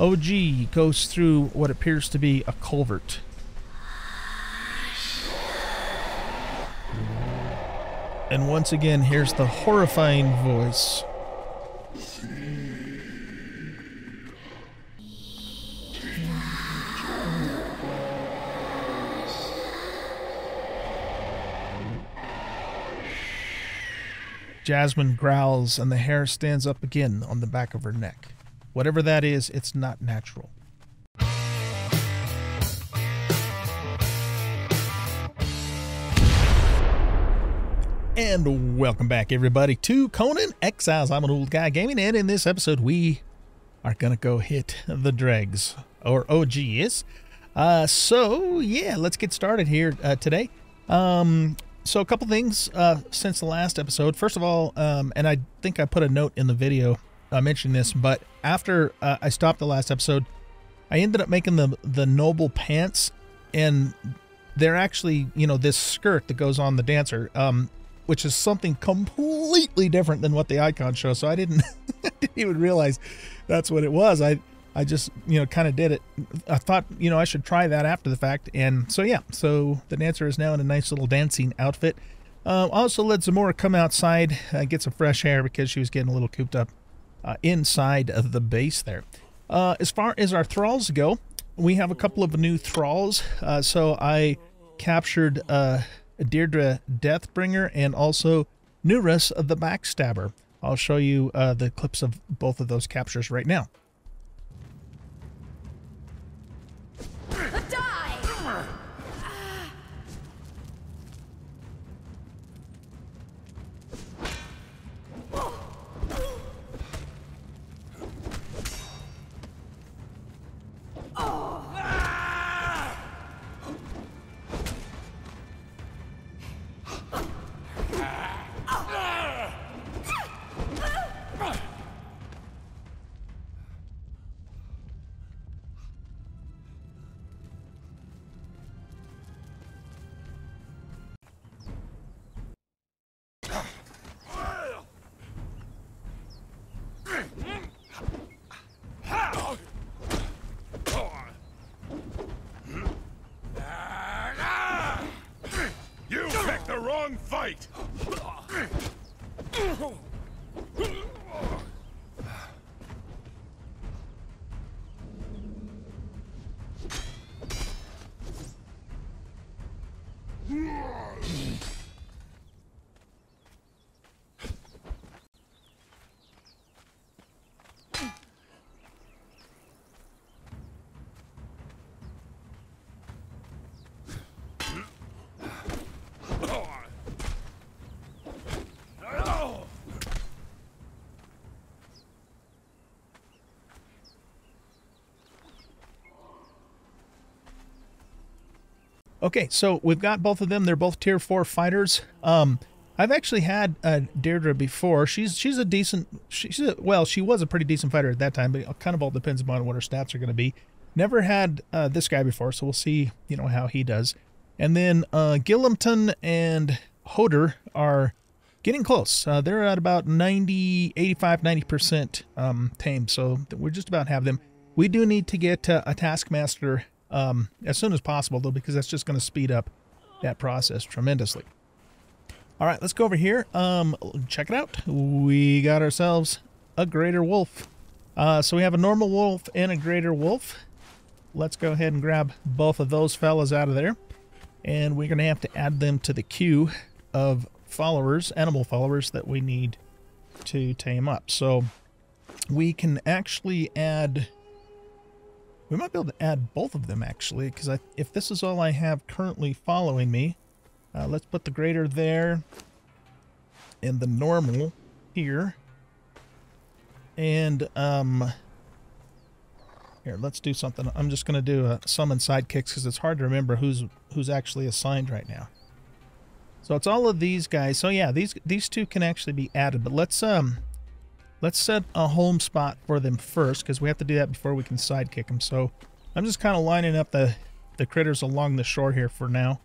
OG goes through what appears to be a culvert. And once again, here's the horrifying voice. Jasmine growls and the hair stands up again on the back of her neck. Whatever that is, it's not natural. And welcome back, everybody, to Conan Exiles. I'm an old guy gaming, and in this episode, we are going to go hit the Dregs, or OGs. So, yeah, let's get started here today. So a couple things since the last episode. First of all, and I think I put a note in the video mentioning this, but after I stopped the last episode, I ended up making the noble pants, and they're actually, you know, this skirt that goes on the dancer, which is something completely different than what the icon shows. So I didn't even realize that's what it was. I just, you know, kind of did it. I thought, you know, I should try that after the fact. And so, yeah, so the dancer is now in a nice little dancing outfit. Also let Zamora come outside, get some fresh air because she was getting a little cooped up inside of the base there. As far as our thralls go, we have a couple of new thralls. So I captured Deirdre Deathbringer and also Nurus the Backstabber. I'll show you the clips of both of those captures right now. Fight! Okay, so we've got both of them. They're both tier 4 fighters. I've actually had Deirdre before. She's a decent. Well, she was a pretty decent fighter at that time, but it kind of all depends upon what her stats are going to be. Never had this guy before, so we'll see, you know, how he does. And then Gillimpton and Hoder are getting close. They're at about 90% tamed, so we just about have them. We do need to get a Taskmaster as soon as possible, though, because that's just going to speed up that process tremendously. All right, let's go over here. Check it out. We got ourselves a greater wolf. So we have a normal wolf and a greater wolf. Let's go ahead and grab both of those fellas out of there. And we're going to have to add them to the queue of followers, animal followers, that we need to tame up. So we can actually add... We might be able to add both of them, actually, because if this is all I have currently following me, let's put the greater there and the normal here. And, here, let's do something. I'm just going to do a summon sidekicks because it's hard to remember who's actually assigned right now. So it's all of these guys. So yeah, these two can actually be added, but let's set a home spot for them first, because we have to do that before we can sidekick them. So I'm just kind of lining up the critters along the shore here for now.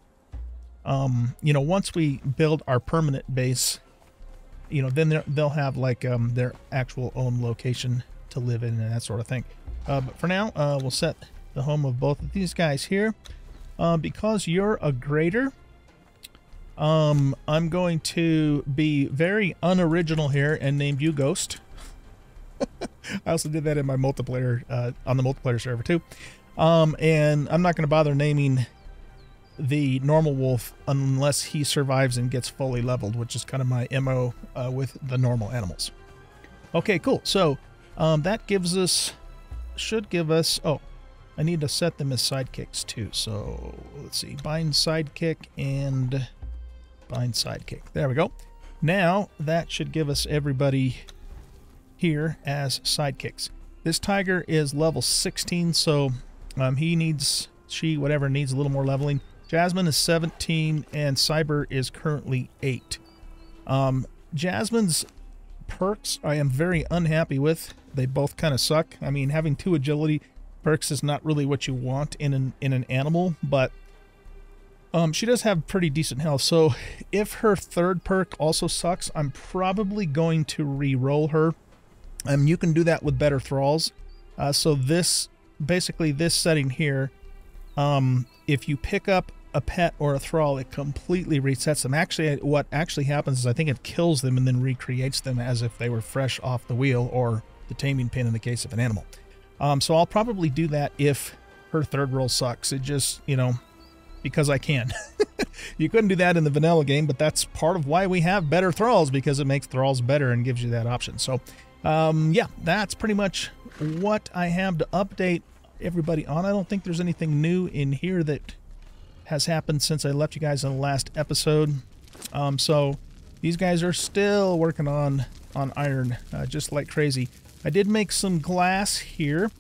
You know, once we build our permanent base, you know, then they'll have like their actual own location to live in and that sort of thing. But for now, we'll set the home of both of these guys here. Because you're a greater, I'm going to be very unoriginal here and named you Ghost. I also did that in my multiplayer, on the multiplayer server too. And I'm not going to bother naming the normal wolf unless he survives and gets fully leveled, which is kind of my MO with the normal animals. Okay, cool. So that gives us, should give us, oh, I need to set them as sidekicks too. So let's see, bind sidekick and bind sidekick. There we go. Now that should give us everybody here as sidekicks. This tiger is level 16, so he needs, she, whatever, needs a little more leveling. Jasmine is 17 and Cyber is currently 8. Jasmine's perks I am very unhappy with. They both kind of suck. I mean, having 2 agility perks is not really what you want in an animal, but she does have pretty decent health. So if her 3rd perk also sucks, I'm probably going to re-roll her. You can do that with better thralls. So this, basically this setting here, if you pick up a pet or a thrall, it completely resets them. Actually, what actually happens is I think it kills them and then recreates them as if they were fresh off the wheel, or the taming pin in the case of an animal. So I'll probably do that if her 3rd roll sucks. It just, you know, because I can. You couldn't do that in the vanilla game, but that's part of why we have better thralls, because it makes thralls better and gives you that option. So yeah, that's pretty much what I have to update everybody on. I don't think there's anything new in here that has happened since I left you guys in the last episode. So these guys are still working on iron just like crazy. I did make some glass here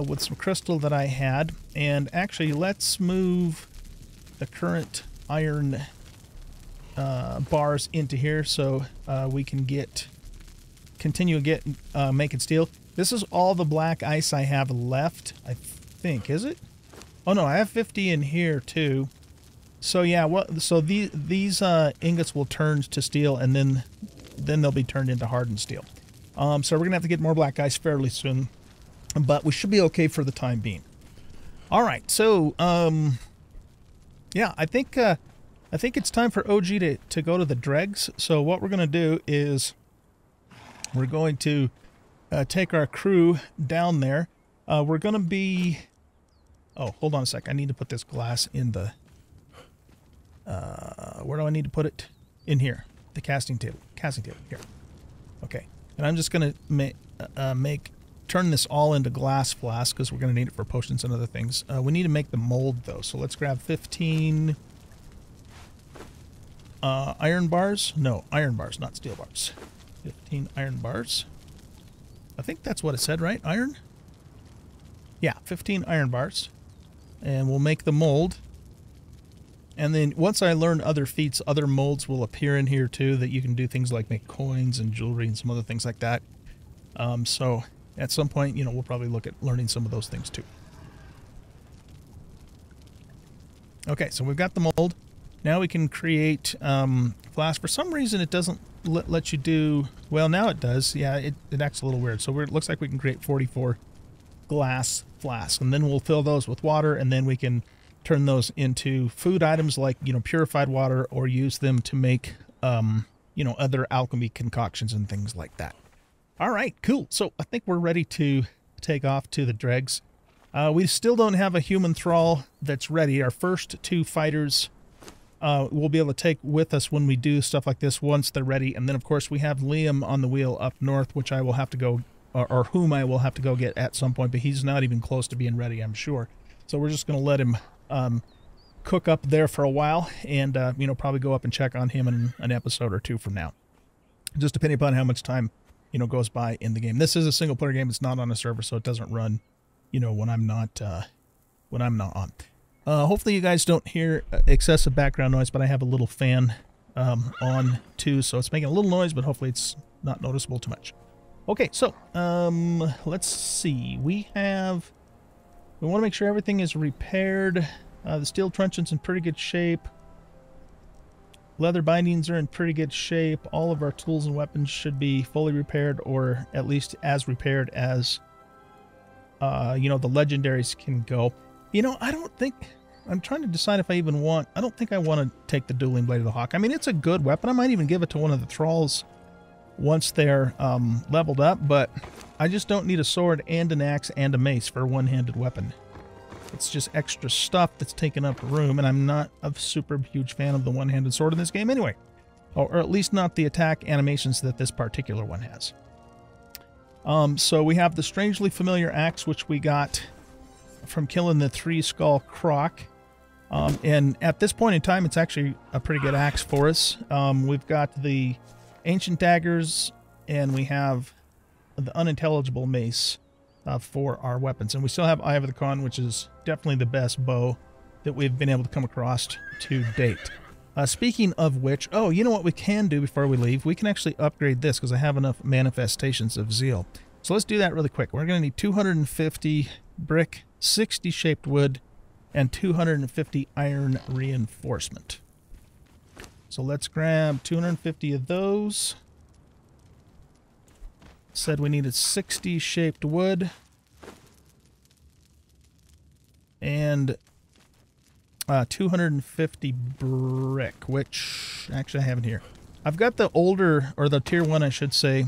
with some crystal that I had, and actually let's move the current iron bars into here so we can continue making steel. This is all the black ice I have left, I think. Is it? Oh no, I have 50 in here too. So yeah, so these ingots will turn to steel, and then they'll be turned into hardened steel. So we're gonna have to get more black ice fairly soon, but we should be okay for the time being. All right, so yeah, I think it's time for OG to go to the dregs. So what we're gonna do is we're going to take our crew down there. We're gonna be, oh, hold on a sec. I need to put this glass in the, where do I need to put it? In here, the casting table here. Okay, and I'm just gonna turn this all into glass flasks because we're gonna need it for potions and other things. We need to make the mold though, so let's grab 15 iron bars. No, iron bars, not steel bars. 15 iron bars. I think that's what it said, right? Iron? Yeah, 15 iron bars. And we'll make the mold. And then once I learn other feats, other molds will appear in here too, that you can do things like make coins and jewelry and some other things like that. So at some point, you know, we'll probably look at learning some of those things too. Okay, so we've got the mold. Now we can create flasks. For some reason, it doesn't let you do... Well, now it does. Yeah, it acts a little weird. So it looks like we can create 44 glass flasks. And then we'll fill those with water, and then we can turn those into food items like, you know, purified water, or use them to make, you know, other alchemy concoctions and things like that. All right, cool. So I think we're ready to take off to the dregs. We still don't have a human thrall that's ready. Our first 2 fighters... we'll be able to take with us when we do stuff like this once they're ready. And then, of course, we have Liam on the wheel up north, which I will have to go, or whom I will have to go get at some point, but he's not even close to being ready, I'm sure. So we're just going to let him cook up there for a while, and, you know, probably go up and check on him in an episode or 2 from now. Just depending upon how much time, you know, goes by in the game. This is a single-player game. It's not on a server, so it doesn't run, you know, when I'm not on. Hopefully you guys don't hear excessive background noise, but I have a little fan on too, so it's making a little noise, but hopefully it's not noticeable too much. Okay, so let's see. We want to make sure everything is repaired. The steel truncheon's in pretty good shape. leather bindings are in pretty good shape. All of our tools and weapons should be fully repaired, or at least as repaired as, you know, the legendaries can go. You know, I don't think... I'm trying to decide if I even want... I don't think I want to take the Dueling Blade of the Hawk. I mean, it's a good weapon. I might even give it to one of the thralls once they're leveled up, but I just don't need a sword and an axe and a mace for a one-handed weapon. It's just extra stuff that's taking up room, and I'm not a super huge fan of the one-handed sword in this game anyway. Or at least not the attack animations that this particular one has. So we have the strangely familiar axe, which we got from killing the three-skull croc. And at this point in time, it's actually a pretty good axe for us. We've got the ancient daggers, and we have the unintelligible mace for our weapons. And we still have Eye of the Con, which is definitely the best bow that we've been able to come across to date. Speaking of which, oh, you know what we can do before we leave? We can actually upgrade this because I have enough manifestations of zeal. So let's do that really quick. We're going to need 250 brick, 60 shaped wood, and 250 iron reinforcement. So let's grab 250 of those. Said we needed 60 shaped wood and 250 brick, which actually I have it here. I've got the older, or the tier 1 I should say.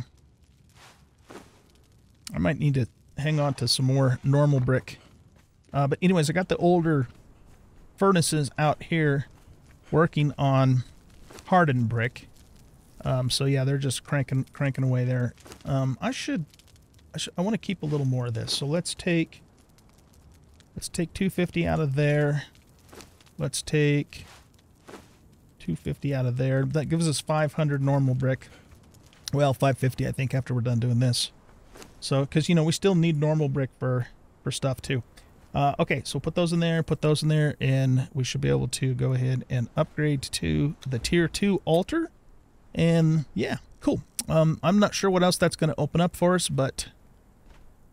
I might need to hang on to some more normal brick. But anyways, I got the older furnaces out here working on hardened brick. So yeah, they're just cranking away there. I want to keep a little more of this. So let's take 250 out of there. Let's take 250 out of there. That gives us 500 normal brick. Well, 550 I think after we're done doing this. So, because you know we still need normal brick for stuff too. Okay, so put those in there, and we should be able to go ahead and upgrade to the tier 2 altar. And yeah, cool. I'm not sure what else that's going to open up for us, but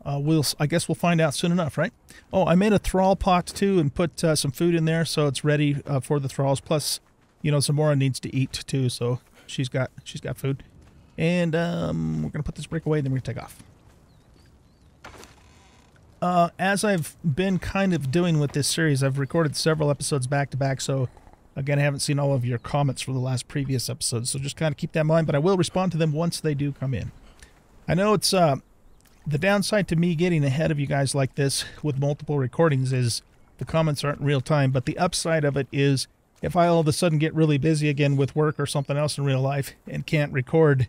I guess we'll find out soon enough, right? Oh, I made a thrall pot too and put some food in there, so it's ready for the thralls. Plus, you know, Zamora needs to eat too, so she's got food. And we're gonna put this brick away, then we're gonna take off. As I've been kind of doing with this series, I've recorded several episodes back to back, so again, I haven't seen all of your comments from the last previous episodes, so just kind of keep that in mind, but I will respond to them once they do come in. I know it's the downside to me getting ahead of you guys like this with multiple recordings is the comments aren't in real time, but the upside of it is if I all of a sudden get really busy again with work or something else in real life and can't record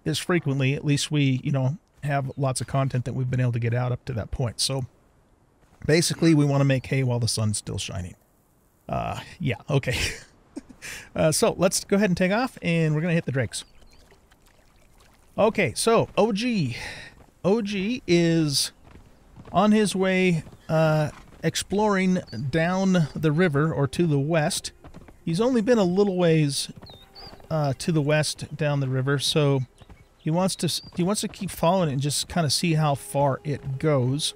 as frequently, at least we, you know, have lots of content that we've been able to get out up to that point. So basically we want to make hay while the sun's still shining. Yeah, okay. So let's go ahead and take off, and we're going to hit the Dregs. Okay, so OG is on his way exploring down the river, or to the west. He's only been a little ways to the west down the river, so he wants to keep following it and just kind of see how far it goes.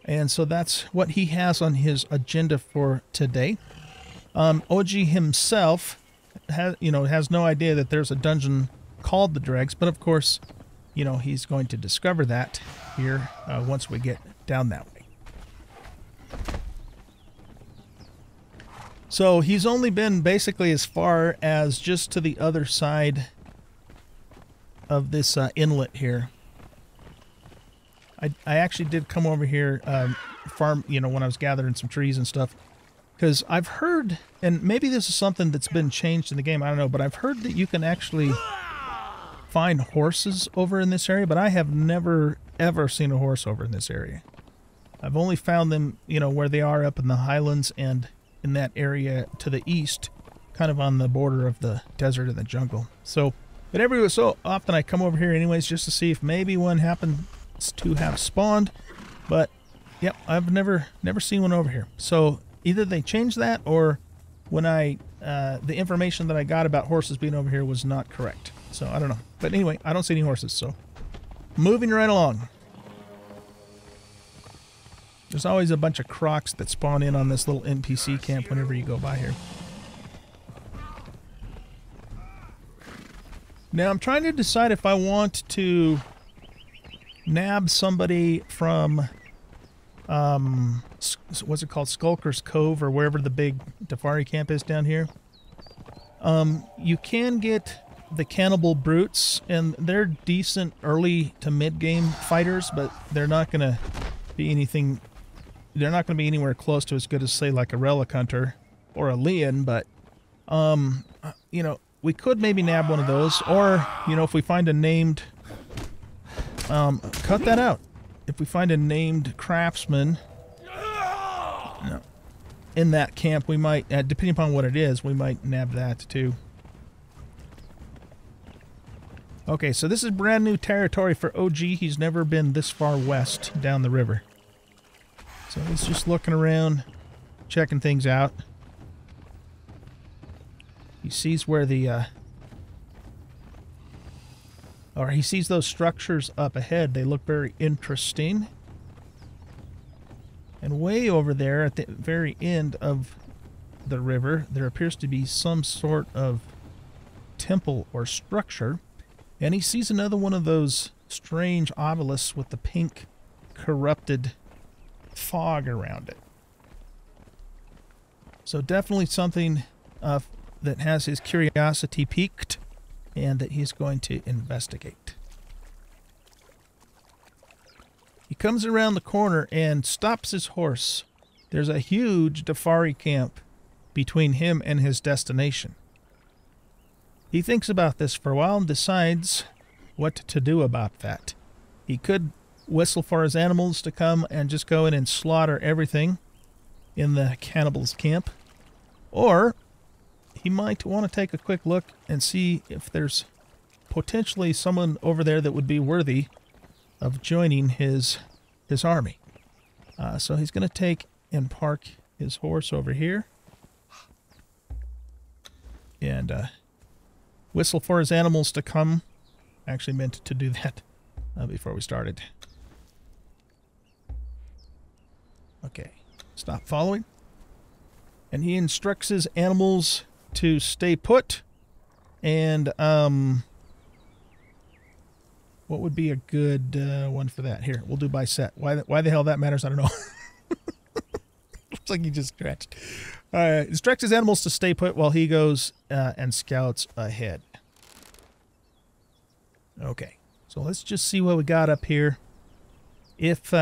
And so that's what he has on his agenda for today. OG himself has no idea that there's a dungeon called the Dregs, but of course, you know, he's going to discover that here once we get down that way. So he's only been basically as far as just to the other side of this inlet here. I actually did come over here, farm, you know, when I was gathering some trees and stuff, because I've heard, and maybe this is something that's been changed in the game, I don't know, but I've heard that you can actually find horses over in this area, but I have never, ever seen a horse over in this area. I've only found them, you know, where they are up in the highlands and in that area to the east, kind of on the border of the desert and the jungle. So, but every so often I come over here anyways just to see if maybe one happened to have spawned, but yep, I've never seen one over here. So either they changed that, or when the information that I got about horses being over here was not correct. So I don't know. But anyway, I don't see any horses, so moving right along. There's always a bunch of crocs that spawn in on this little NPC camp whenever you go by here. Now I'm trying to decide if I want to nab somebody from, what's it called, Skulker's Cove, or wherever the big Dafari camp is down here. You can get the Cannibal Brutes, and they're decent early to mid-game fighters, but they're not going to be anything... They're not going to be anywhere close to as good as, say, like a Relic Hunter or a Leon, but, you know, we could maybe nab one of those, or, you know, if we find a named... cut that out. If we find a named craftsman in that camp, we might, depending upon what it is, we might nab that too. Okay, so this is brand new territory for OG. He's never been this far west down the river. So he's just looking around, checking things out. He sees where the, or he sees those structures up ahead. They look very interesting. And way over there at the very end of the river, there appears to be some sort of temple or structure. And he sees another one of those strange obelisks with the pink, corrupted fog around it. So definitely something that has his curiosity piqued and that he's going to investigate. He comes around the corner and stops his horse. There's a huge Dafari camp between him and his destination. He thinks about this for a while and decides what to do about that. He could whistle for his animals to come and just go in and slaughter everything in the cannibals' camp. Or he might want to take a quick look and see if there's potentially someone over there that would be worthy of joining his army. So he's going to take and park his horse over here. And whistle for his animals to come. I actually meant to do that before we started. Okay, stop following. And he instructs his animals to stay put. And what would be a good one for that? Here, we'll do by set. Why the hell that matters, I don't know. Looks like he just scratched. Instructs his animals to stay put while he goes and scouts ahead. Okay, so let's just see what we got up here. If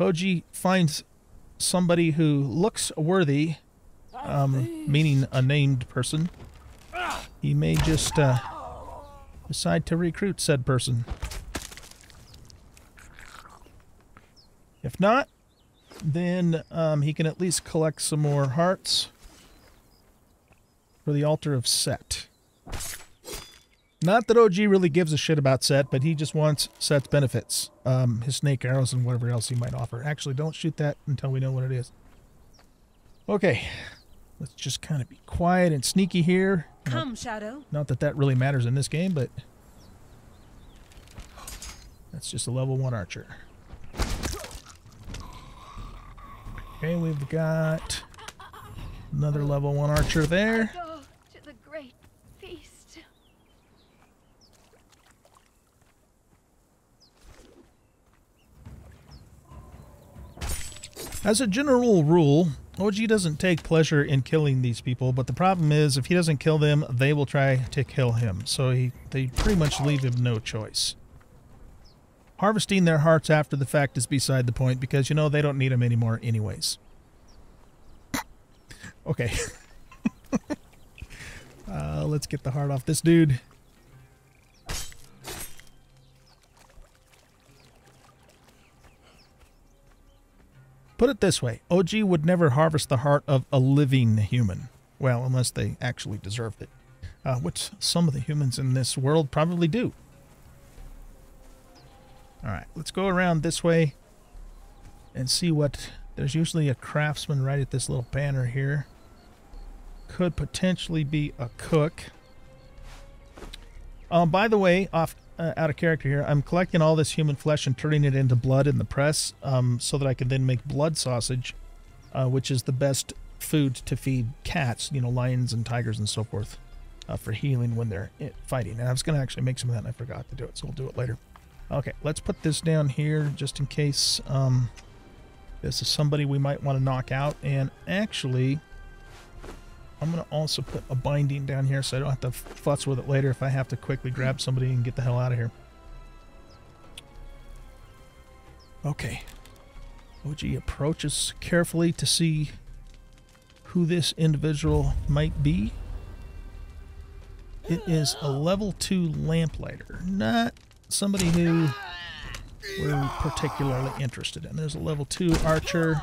Boji finds somebody who looks worthy, meaning a named person, he may just decide to recruit said person. If not, then he can at least collect some more hearts for the altar of Set. Not that OG really gives a shit about Set, but he just wants Set's benefits. His snake arrows and whatever else he might offer. Actually, don't shoot that until we know what it is. Okay. Let's just kind of be quiet and sneaky here. Come, Shadow. Not that that really matters in this game, but that's just a level 1 archer. Okay, we've got another level 1 archer there. Go to the great feast. As a general rule, OG doesn't take pleasure in killing these people, but the problem is if he doesn't kill them, they will try to kill him. So they pretty much leave him no choice. Harvesting their hearts after the fact is beside the point because, you know, they don't need them anymore anyways. Okay. Let's get the heart off this dude. Put it this way, OG would never harvest the heart of a living human. Well, unless they actually deserved it. Which some of the humans in this world probably do. Alright, let's go around this way and see what... There's usually a craftsman right at this little banner here. Could potentially be a cook. By the way, out of character here, I'm collecting all this human flesh and turning it into blood in the press so that I can then make blood sausage, which is the best food to feed cats, you know, lions and tigers and so forth. for healing when they're fighting. And I was going to actually make some of that and I forgot to do it, so we'll do it later. Okay, let's put this down here just in case this is somebody we might want to knock out. And actually, I'm going to also put a binding down here so I don't have to futz with it later if I have to quickly grab somebody and get the hell out of here. Okay. OG approaches carefully to see who this individual might be. It is a level 2 lamplighter, not somebody who we're particularly interested in. There's a level 2 archer.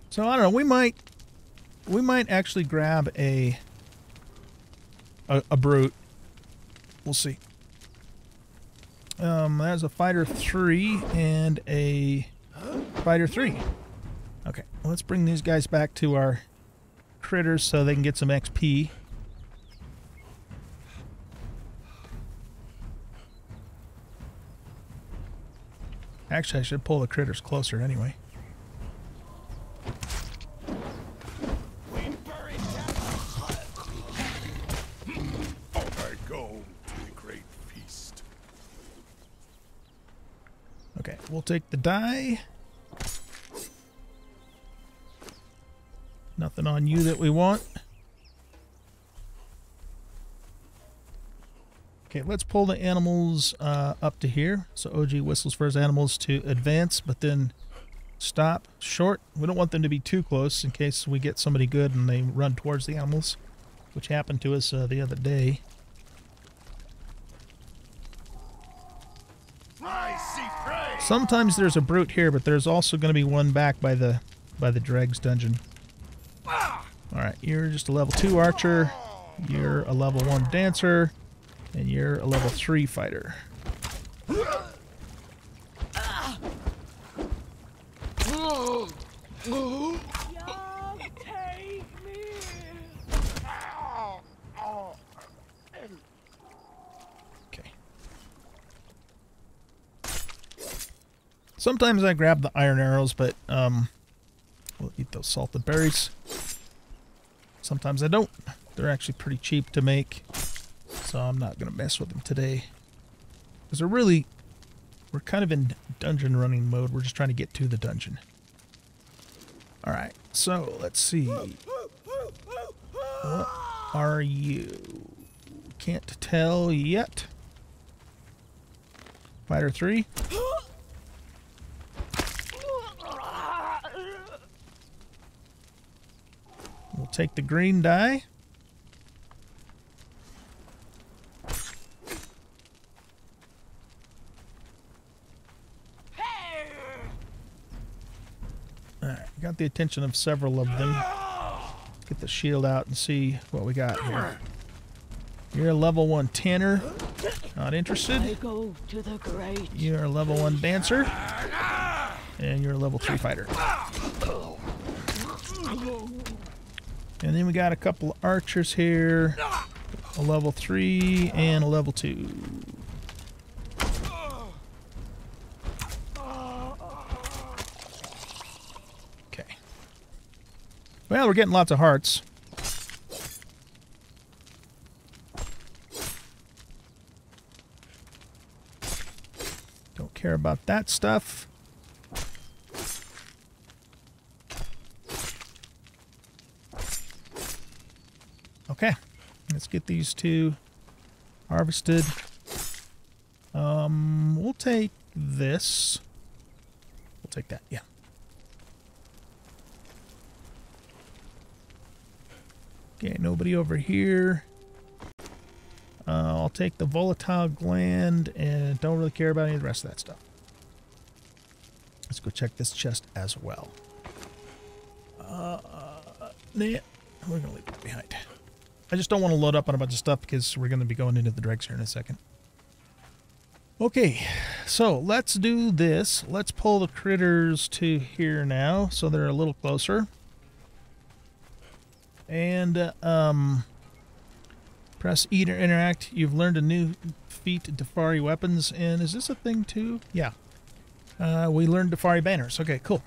So I don't know, we might actually grab a brute. We'll see. That's a fighter 3 and a fighter 3. Okay, let's bring these guys back to our critters so they can get some XP. Actually, I should pull the critters closer anyway. Okay, we'll take the die. Nothing on you that we want. Okay, let's pull the animals up to here. So OG whistles for his animals to advance, but then stop short. We don't want them to be too close in case we get somebody good and they run towards the animals, which happened to us the other day. Sometimes there's a brute here, but there's also going to be one back by the Dregs dungeon. Alright, you're just a level 2 archer, you're a level 1 dancer, and you're a level 3 fighter. Okay. Sometimes I grab the iron arrows, but we'll eat those salted berries. Sometimes I don't. They're actually pretty cheap to make, so I'm not going to mess with them today. Because we're kind of in dungeon running mode. We're just trying to get to the dungeon. Alright, so let's see. What are you? Can't tell yet. Fighter 3. We'll take the green die. Alright, got the attention of several of them. Get the shield out and see what we got here. You're a level 1 tanner. Not interested. I go to the great. You're a level 1 dancer. And you're a level 3 fighter. And then we got a couple of archers here. A level 3 and a level 2. Okay. Well, we're getting lots of hearts. Don't care about that stuff. Okay, let's get these two harvested. We'll take this. We'll take that, yeah. Okay, nobody over here. I'll take the volatile gland and don't really care about any of the rest of that stuff. Let's go check this chest as well. Nah, we're gonna leave that behind. I just don't want to load up on a bunch of stuff because we're going to be going into the dregs here in a second. Okay, so let's do this. Let's pull the critters to here now so they're a little closer. And press E to interact. You've learned a new feat, Defari weapons. And is this a thing too? Yeah. We learned Dafari banners. Okay, cool.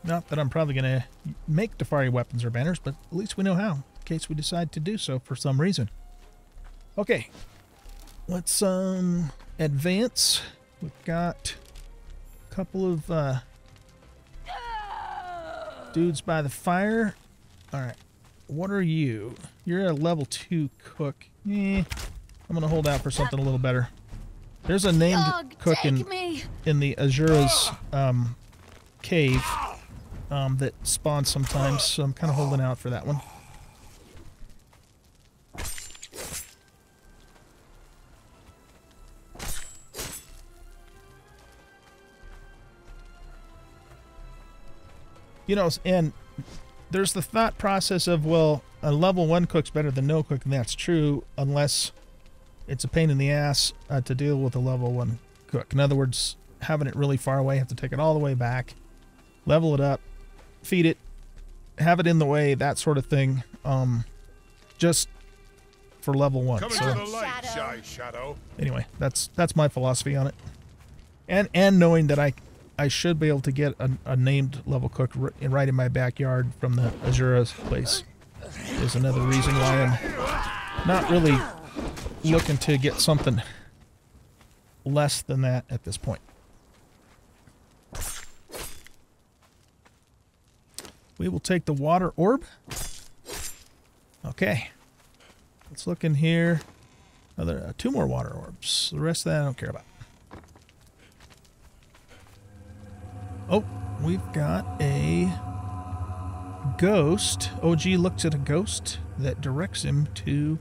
Not that I'm probably going to make Dafari weapons or banners, but at least we know how, in case we decide to do so for some reason. Okay. Let's advance. We've got a couple of dudes by the fire. Alright. What are you? You're a level 2 cook. I'm going to hold out for something a little better. There's a named cook in the Azura's cave that spawns sometimes, so I'm kind of holding out for that one. You know, and there's the thought process of, well, a level 1 cook's better than no cook, and that's true, unless it's a pain in the ass to deal with a level 1 cook. In other words, having it really far away, have to take it all the way back, level it up, feed it, have it in the way, that sort of thing, just for level 1. Coming So, to the light, shy shadow. anyway, that's my philosophy on it. And knowing that I should be able to get a named level cook right in my backyard from the Azura's place is another reason why I'm not really looking to get something less than that at this point. We will take the water orb. Okay. Let's look in here. Another 2 more water orbs. The rest of that I don't care about. Oh, we've got a ghost. OG looks at a ghost that directs him to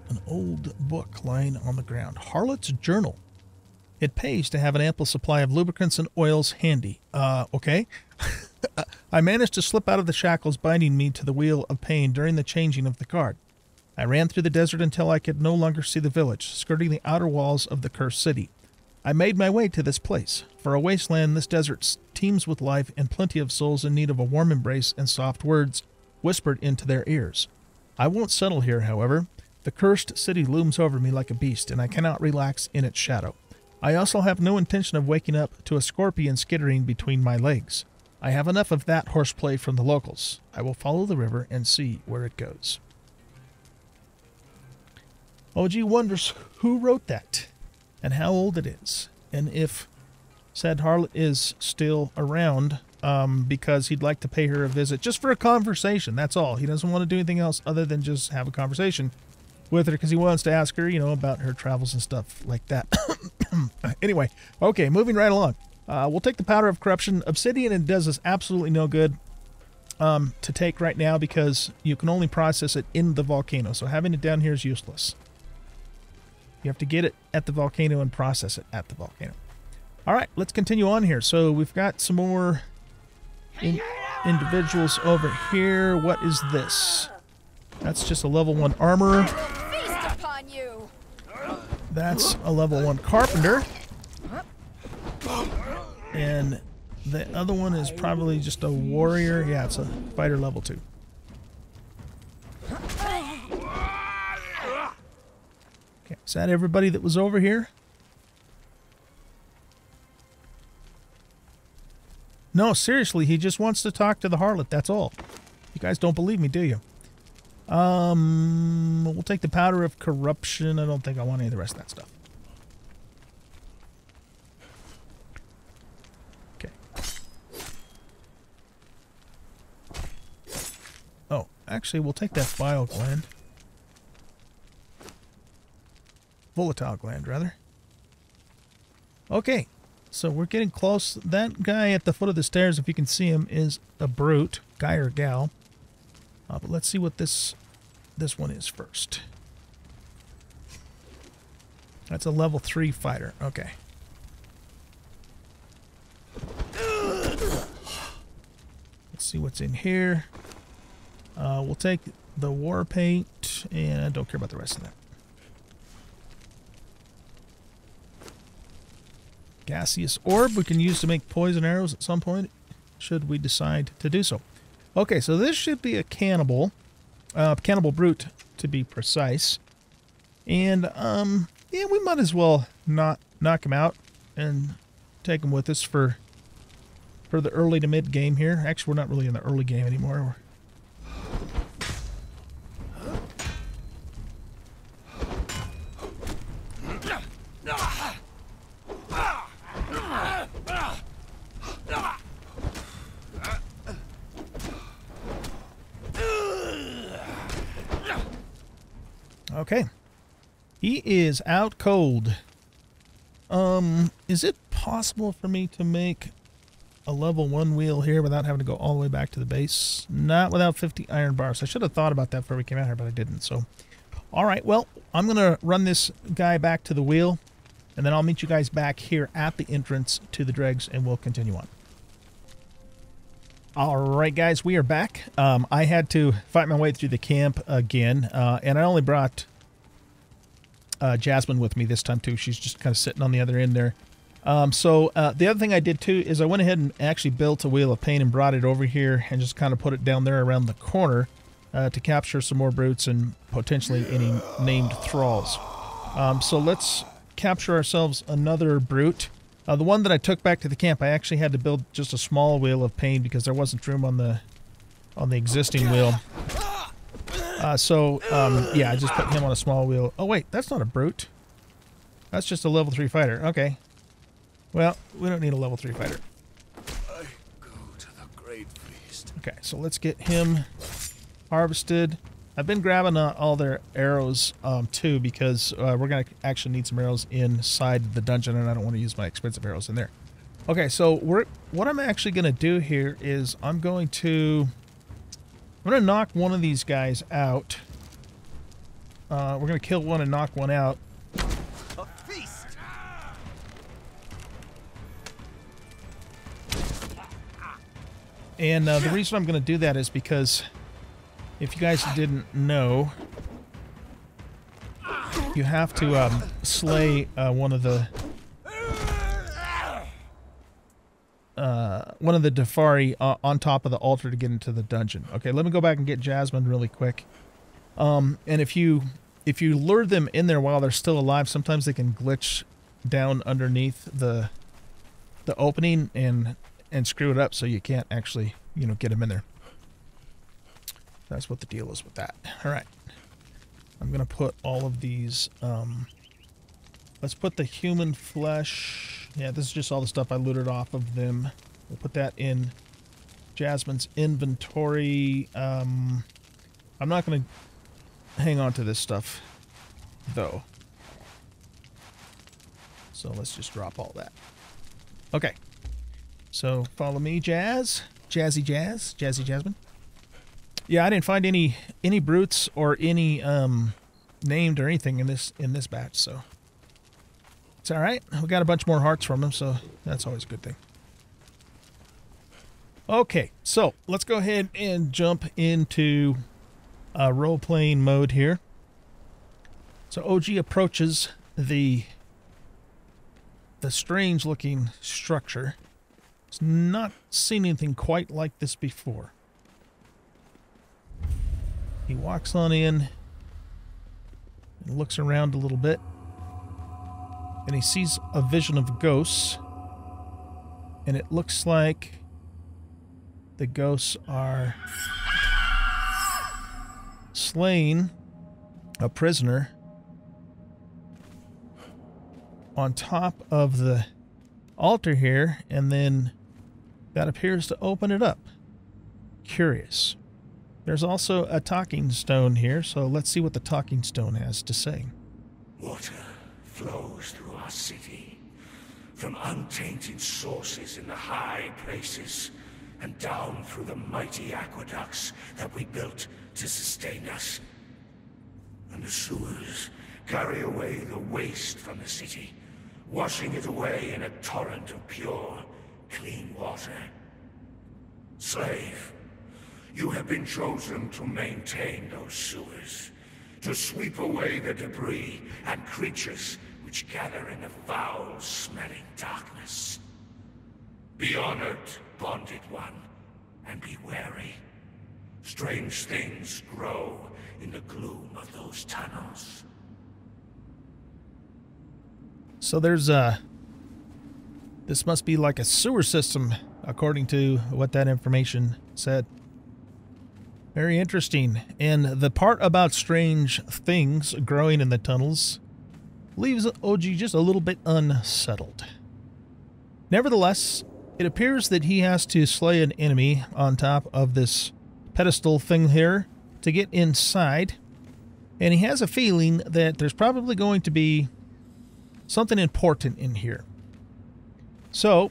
an old book lying on the ground. Harlot's Journal. It pays to have an ample supply of lubricants and oils handy. Okay. I managed to slip out of the shackles binding me to the wheel of pain during the changing of the guard. I ran through the desert until I could no longer see the village, skirting the outer walls of the cursed city. I made my way to this place. For a wasteland, this desert teems with life and plenty of souls in need of a warm embrace and soft words whispered into their ears. I won't settle here, however. The cursed city looms over me like a beast, and I cannot relax in its shadow. I also have no intention of waking up to a scorpion skittering between my legs. I have enough of that horseplay from the locals. I will follow the river and see where it goes. OG wonders who wrote that and how old it is, and if said harlot is still around, because he'd like to pay her a visit just for a conversation. That's all. He doesn't want to do anything else other than just have a conversation with her because he wants to ask her, you know, about her travels and stuff like that. Anyway, okay, moving right along. We'll take the Powder of Corruption. Obsidian, it does us absolutely no good to take right now because you can only process it in the volcano. So having it down here is useless. You have to get it at the volcano and process it at the volcano. All right, let's continue on here. So we've got some more individuals over here. What is this? That's just a level 1 armorer. Feast upon you. That's a level 1 carpenter. And the other one is probably just a warrior. Yeah, it's a fighter level 2. Okay, is that everybody that was over here? No, seriously, he just wants to talk to the harlot, that's all. You guys don't believe me, do you? We'll take the Powder of Corruption. I don't think I want any of the rest of that stuff. Okay. Oh, actually, we'll take that bile gland. Volatile gland, rather. Okay, so we're getting close. That guy at the foot of the stairs, if you can see him, is a brute, guy or gal. But let's see what this one is first. That's a level 3 fighter. Okay. Let's see what's in here. We'll take the war paint, and I don't care about the rest of that. Gaseous orb we can use to make poison arrows at some point, should we decide to do so. Okay, so this should be a cannibal. Cannibal Brute, to be precise. And, yeah, we might as well not knock him out and take them with us for the early to mid game here. Actually, we're not really in the early game anymore. Okay. He is out cold. Is it possible for me to make a level 1 wheel here without having to go all the way back to the base? Not without 50 iron bars. I should have thought about that before we came out here, but I didn't. So, all right. Well, I'm going to run this guy back to the wheel, and then I'll meet you guys back here at the entrance to the dregs, and we'll continue on. All right, guys, we are back. I had to fight my way through the camp again, and I only brought Jasmine with me this time, too. She's just kind of sitting on the other end there. The other thing I did, too, is I went ahead and actually built a Wheel of Pain and brought it over here and just kind of put it down there around the corner to capture some more brutes and potentially any named thralls. So let's capture ourselves another brute. The one that I took back to the camp, I actually had to build just a small Wheel of Pain because there wasn't room on the existing wheel. Yeah, I just put him on a small wheel. Oh, wait, that's not a brute. That's just a level 3 fighter. Okay. Well, we don't need a level 3 fighter. I go to the great feast. Okay, so let's get him harvested. I've been grabbing all their arrows, too, because we're going to actually need some arrows inside the dungeon, and I don't want to use my expensive arrows in there. Okay, so what I'm actually going to do here is I'm going to knock one of these guys out. We're going to kill one and knock one out. A feast. And the reason I'm going to do that is because if you guys didn't know, you have to slay one of the Defari on top of the altar to get into the dungeon. Okay, let me go back and get Jasmine really quick. And if you lure them in there while they're still alive, sometimes they can glitch down underneath the opening and screw it up, so you can't actually, get them in there. That's what the deal is with that. All right. I'm going to put all of these... let's put the human flesh... Yeah, this is just all the stuff I looted off of them. We'll put that in Jasmine's inventory. I'm not going to hang on to this stuff, though. So let's just drop all that. Okay. So follow me, Jazzy Jasmine. Yeah, I didn't find any brutes or any named or anything in this batch, so it's all right. We got a bunch more hearts from them, so that's always a good thing. Okay, so let's go ahead and jump into role-playing mode here. So OG approaches the strange-looking structure. It's not seen anything quite like this before. He walks on in and looks around a little bit, and he sees a vision of ghosts, and it looks like the ghosts are slaying a prisoner on top of the altar here, and then that appears to open it up. Curious. There's also a talking stone here, so let's see what the talking stone has to say. Water flows through our city, from untainted sources in the high places, and down through the mighty aqueducts that we built to sustain us. And the sewers carry away the waste from the city, washing it away in a torrent of pure, clean water. Slave, you have been chosen to maintain those sewers, to sweep away the debris and creatures which gather in the foul-smelling darkness. Be honored, bonded one, and be wary. Strange things grow in the gloom of those tunnels. So there's This must be like a sewer system, according to what that information said. Very interesting. And the part about strange things growing in the tunnels leaves OG just a little bit unsettled. Nevertheless, it appears that he has to slay an enemy on top of this pedestal thing here to get inside. And he has a feeling that there's probably going to be something important in here. So,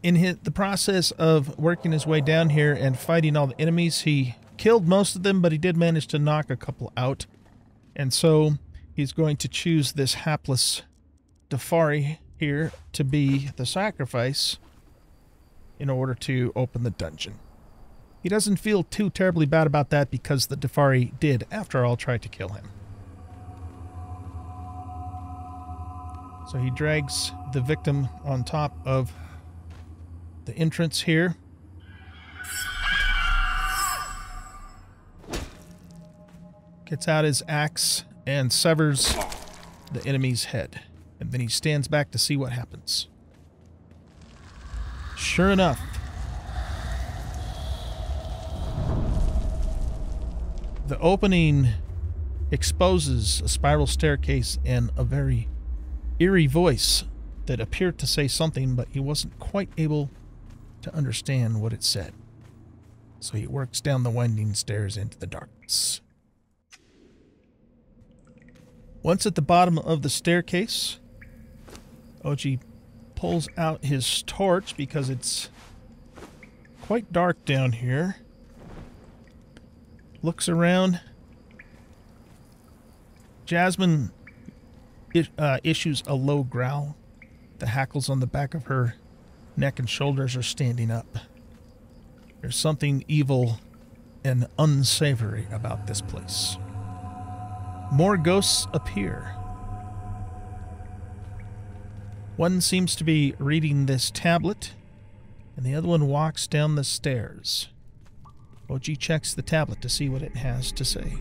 in the process of working his way down here and fighting all the enemies, he killed most of them, but he did manage to knock a couple out. And so, he's going to choose this hapless Dafari here to be the sacrifice in order to open the dungeon. He doesn't feel too terribly bad about that because the Dafari did, after all, try to kill him. So he drags the victim on top of the entrance here. Gets out his axe and severs the enemy's head. And then he stands back to see what happens. Sure enough, the opening exposes a spiral staircase and a very eerie voice that appeared to say something, but he wasn't quite able to understand what it said. So he works down the winding stairs into the darkness. Once at the bottom of the staircase, OG pulls out his torch because it's quite dark down here. Looks around. Jasmine issues a low growl. The hackles on the back of her neck and shoulders are standing up. There's something evil and unsavory about this place. More ghosts appear. One seems to be reading this tablet, and the other one walks down the stairs. OG checks the tablet to see what it has to say.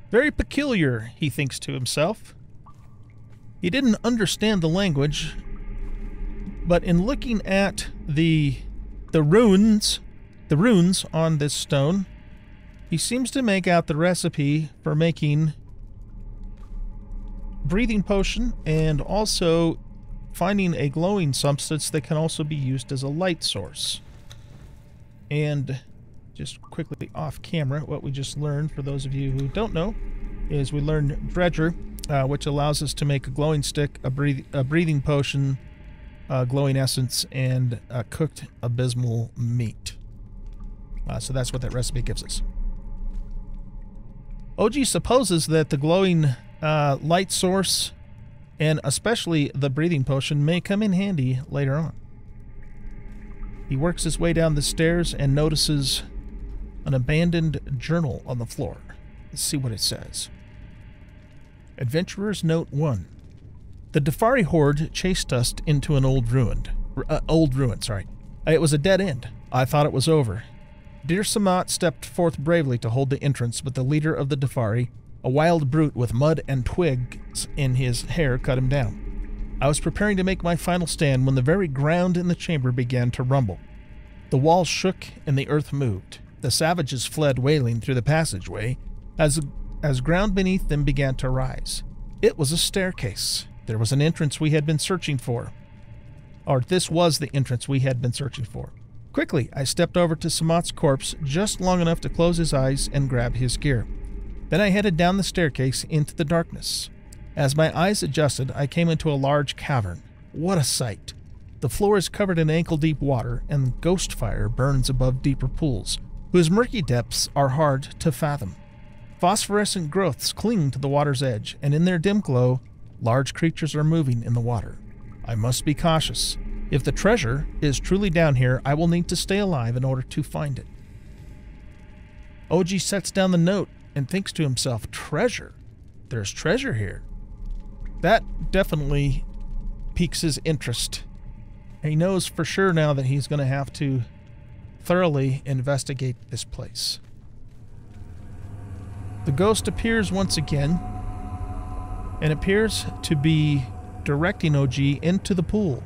Very peculiar, he thinks to himself. He didn't understand the language, but in looking at the runes on this stone, he seems to make out the recipe for making breathing potion and also finding a glowing substance that can also be used as a light source. And just quickly off camera, what we just learned, for those of you who don't know, is we learned Dredger, which allows us to make a glowing stick, a breathing potion, glowing essence, and cooked abysmal meat. So that's what that recipe gives us. OG supposes that the glowing light source, and especially the breathing potion, may come in handy later on. He works his way down the stairs and notices an abandoned journal on the floor. Let's see what it says. Adventurer's Note 1. The Dafari horde chased us into an old ruin. It was a dead end. I thought it was over. Dear Samat stepped forth bravely to hold the entrance, but the leader of the Dafari, a wild brute with mud and twigs in his hair, cut him down. I was preparing to make my final stand when the very ground in the chamber began to rumble. The walls shook and the earth moved. The savages fled wailing through the passageway as ground beneath them began to rise. It was a staircase. There was an entrance we had been searching for. Or this was the entrance we had been searching for. Quickly, I stepped over to Samat's corpse just long enough to close his eyes and grab his gear. Then I headed down the staircase into the darkness. As my eyes adjusted, I came into a large cavern. What a sight! The floor is covered in ankle-deep water, and ghost fire burns above deeper pools, whose murky depths are hard to fathom. Phosphorescent growths cling to the water's edge, and in their dim glow, large creatures are moving in the water. I must be cautious. If the treasure is truly down here, I will need to stay alive in order to find it. OG sets down the note and thinks to himself, treasure? There's treasure here. That definitely piques his interest. He knows for sure now that he's going to have to thoroughly investigate this place. The ghost appears once again and appears to be directing OG into the pool.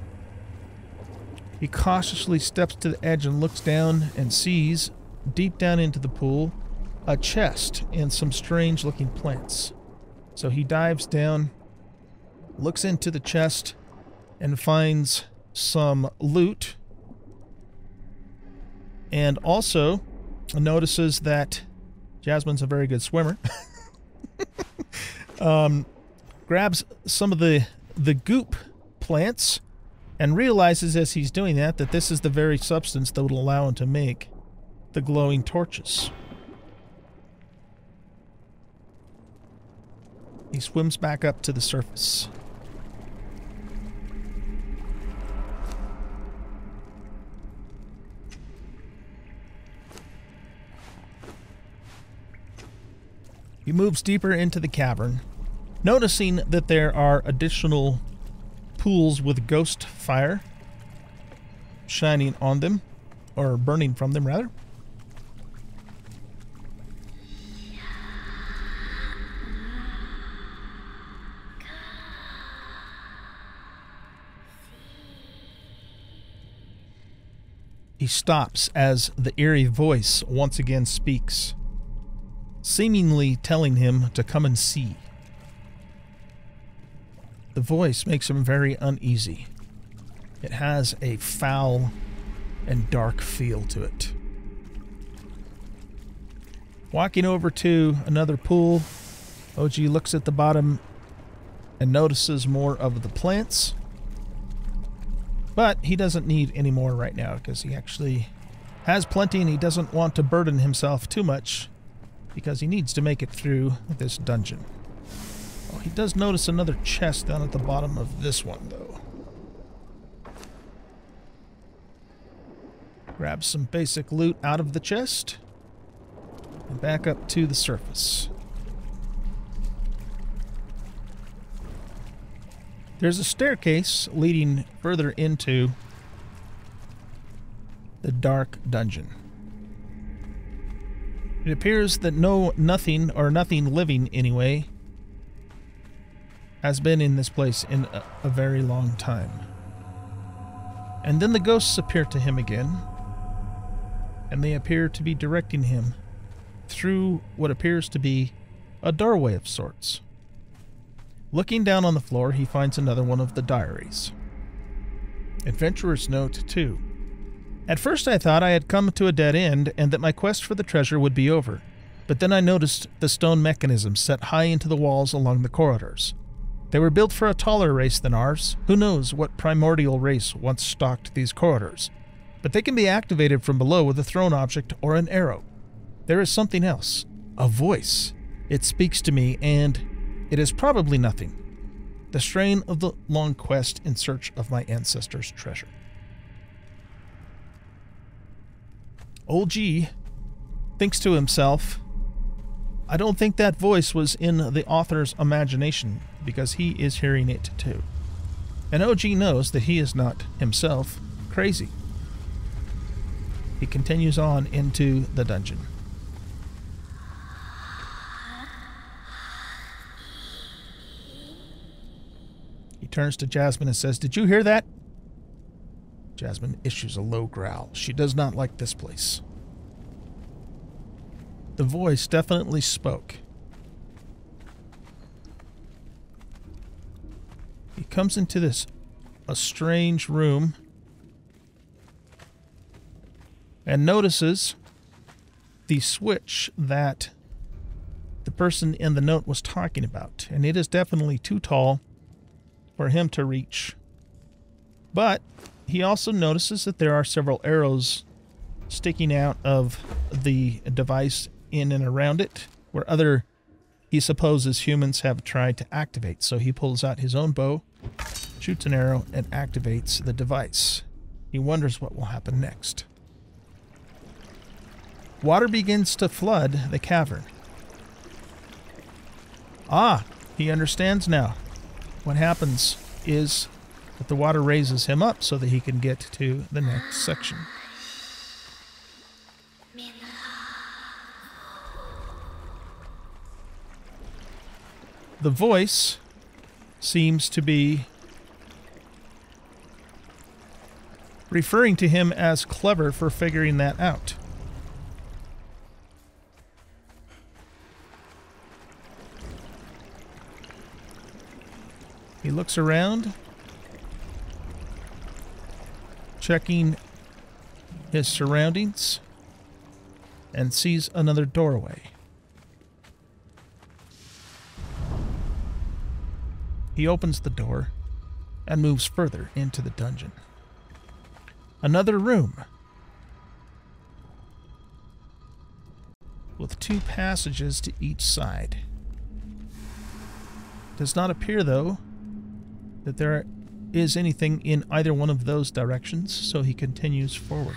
He cautiously steps to the edge and looks down and sees, deep down into the pool, a chest and some strange looking plants. So he dives down, looks into the chest, and finds some loot, and also notices that Jasmine's a very good swimmer. Grabs some of the goop plants and realizes as he's doing that this is the very substance that would allow him to make the glowing torches. He swims back up to the surface. He moves deeper into the cavern, noticing that there are additional pools with ghost fire shining on them, or burning from them, rather. He stops as the eerie voice once again speaks, seemingly telling him to come and see. The voice makes him very uneasy. It has a foul and dark feel to it. Walking over to another pool, OG looks at the bottom and notices more of the plants. But he doesn't need any more right now because he actually has plenty and he doesn't want to burden himself too much because he needs to make it through this dungeon. Oh, he does notice another chest down at the bottom of this one, though. Grab some basic loot out of the chest and back up to the surface. There's a staircase leading further into the dark dungeon. It appears that nothing living anyway has been in this place in a very long time. And then the ghosts appear to him again, and they appear to be directing him through what appears to be a doorway of sorts. Looking down on the floor, he finds another one of the diaries. Adventurer's Note 2. At first I thought I had come to a dead end and that my quest for the treasure would be over, but then I noticed the stone mechanisms set high into the walls along the corridors. They were built for a taller race than ours. Who knows what primordial race once stalked these corridors? But they can be activated from below with a thrown object or an arrow. There is something else. A voice. It speaks to me, and it is probably nothing. The strain of the long quest in search of my ancestors' treasure. Old G thinks to himself, I don't think that voice was in the author's imagination, because he is hearing it too. And OG knows that he is not himself crazy. He continues on into the dungeon. He turns to Jasmine and says, "Did you hear that?" Jasmine issues a low growl. She does not like this place. The voice definitely spoke. He comes into a strange room and notices the switch that the person in the note was talking about. And it is definitely too tall for him to reach. But he also notices that there are several arrows sticking out of the device in and around it, where other, he supposes, humans have tried to activate. So he pulls out his own bow, shoots an arrow, and activates the device. He wonders what will happen next. Water begins to flood the cavern. Ah, he understands now. what happens is that the water raises him up so that he can get to the next section. The voice seems to be referring to him as clever for figuring that out. He looks around, checking his surroundings, and sees another doorway. He opens the door and moves further into the dungeon. Another room with 2 passages to each side. Does not appear, though, that there is anything in either one of those directions, so he continues forward.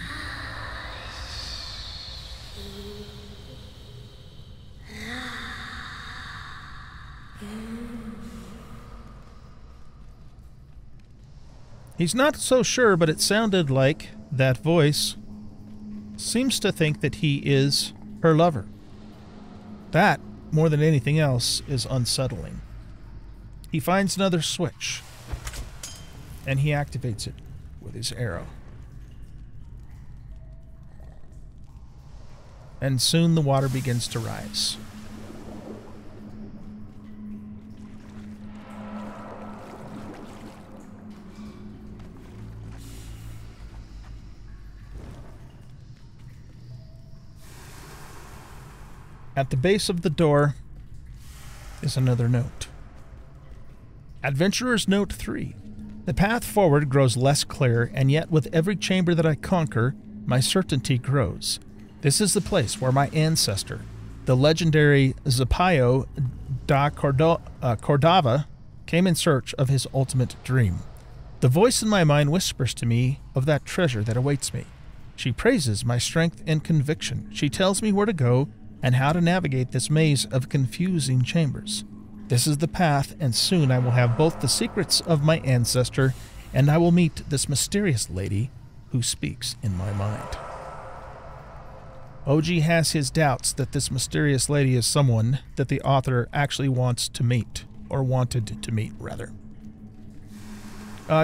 He's not so sure, but it sounded like that voice seems to think that he is her lover. That, more than anything else, is unsettling. He finds another switch, and he activates it with his arrow. And soon the water begins to rise. At the base of the door is another note. Adventurer's Note 3. The path forward grows less clear, and yet with every chamber that I conquer, my certainty grows. This is the place where my ancestor, the legendary Zapallo da Cordova, came in search of his ultimate dream. The voice in my mind whispers to me of that treasure that awaits me. She praises my strength and conviction. She tells me where to go and how to navigate this maze of confusing chambers. This is the path, and soon I will have both the secrets of my ancestor, and I will meet this mysterious lady who speaks in my mind. OG has his doubts that this mysterious lady is someone that the author actually wants to meet, or wanted to meet, rather.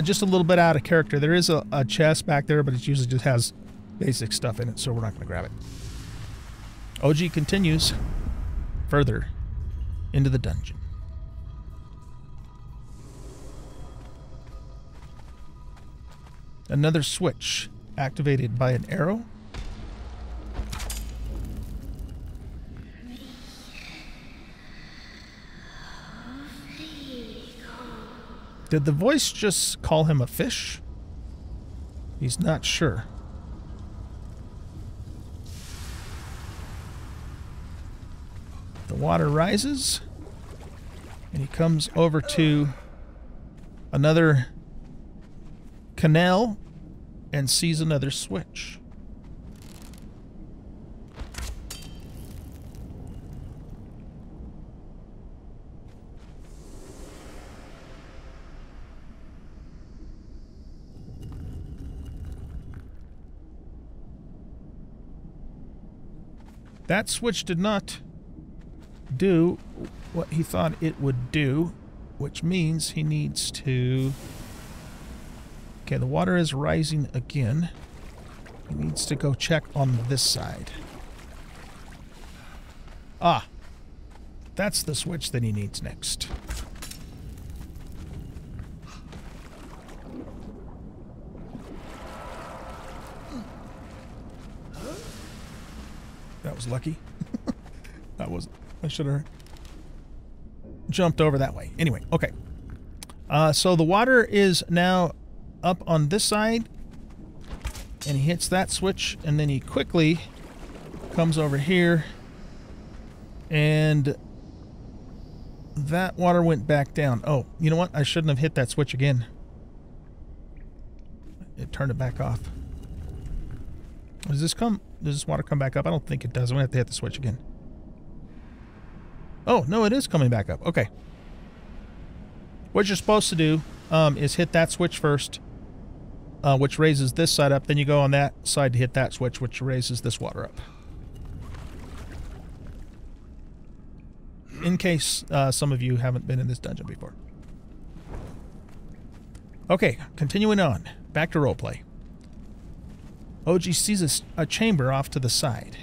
Just a little bit out of character. There is a chest back there, but it usually just has basic stuff in it, so we're not going to grab it. OG continues further into the dungeon. Another switch activated by an arrow. Did the voice just call him a fish? He's not sure. The water rises, and he comes over to another canal and sees another switch. That switch did not do what he thought it would do, which means he needs to... Okay, the water is rising again. He needs to go check on this side. Ah, that's the switch that he needs next. That was lucky. That was... I should have jumped over that way. Anyway, okay. So the water is now up on this side, and he hits that switch, and then he quickly comes over here, and that water went back down. Oh, you know what? I shouldn't have hit that switch again. It turned it back off. Does this water come back up? I don't think it does. I'm gonna have to hit the switch again. Oh, no, it is coming back up. Okay. What you're supposed to do is hit that switch first, which raises this side up. Then you go on that side to hit that switch, which raises this water up. In case some of you haven't been in this dungeon before. Okay, continuing on. Back to roleplay. OG sees a chamber off to the side.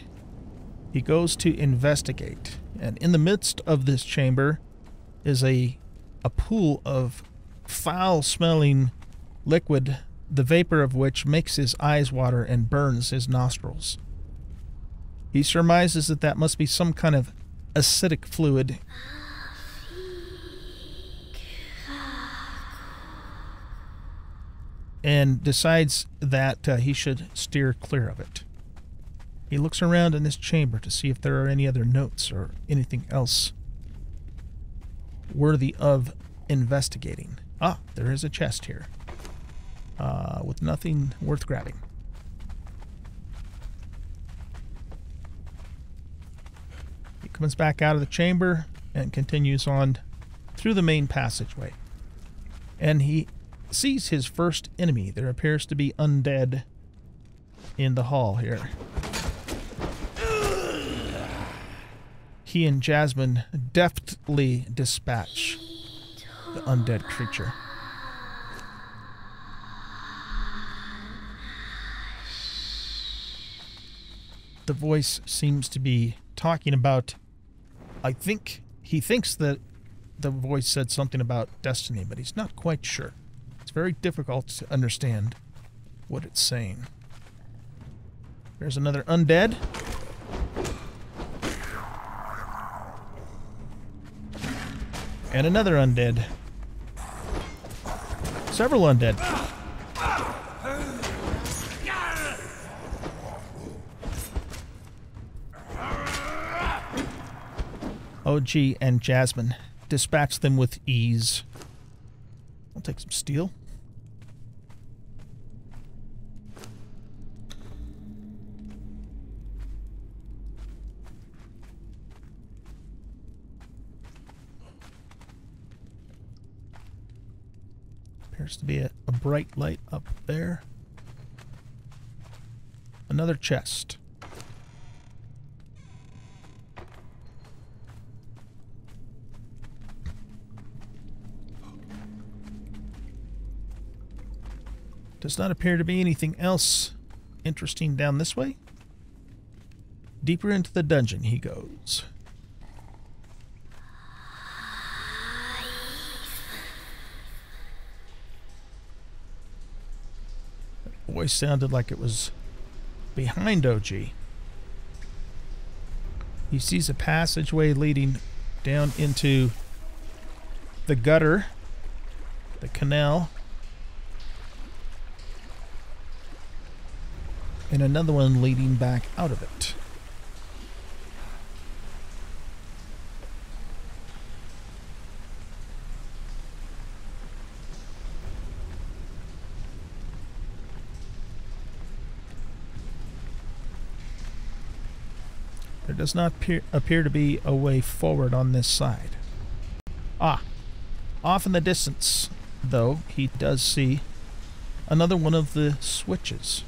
He goes to investigate. And in the midst of this chamber is a pool of foul-smelling liquid, the vapor of which makes his eyes water and burns his nostrils. He surmises that that must be some kind of acidic fluid. And decides that he should steer clear of it. He looks around in this chamber to see if there are any other notes or anything else worthy of investigating. Ah, there is a chest here with nothing worth grabbing. He comes back out of the chamber and continues on through the main passageway. And he sees his first enemy. There appears to be undead in the hall here. He and Jasmine deftly dispatch the undead creature. The voice seems to be talking about, he thinks that the voice said something about destiny, but he's not quite sure. It's very difficult to understand what it's saying. There's another undead. And another undead. Several undead. OG and Jasmine dispatch them with ease. I'll take some steel. Appears to be a bright light up there. Another chest. Does not appear to be anything else interesting down this way. Deeper into the dungeon he goes. That voice sounded like it was behind OG. He sees a passageway leading down into the gutter, the canal, and another one leading back out of it. There does not appear to be a way forward on this side. Ah, off in the distance, though, he does see another one of the switches.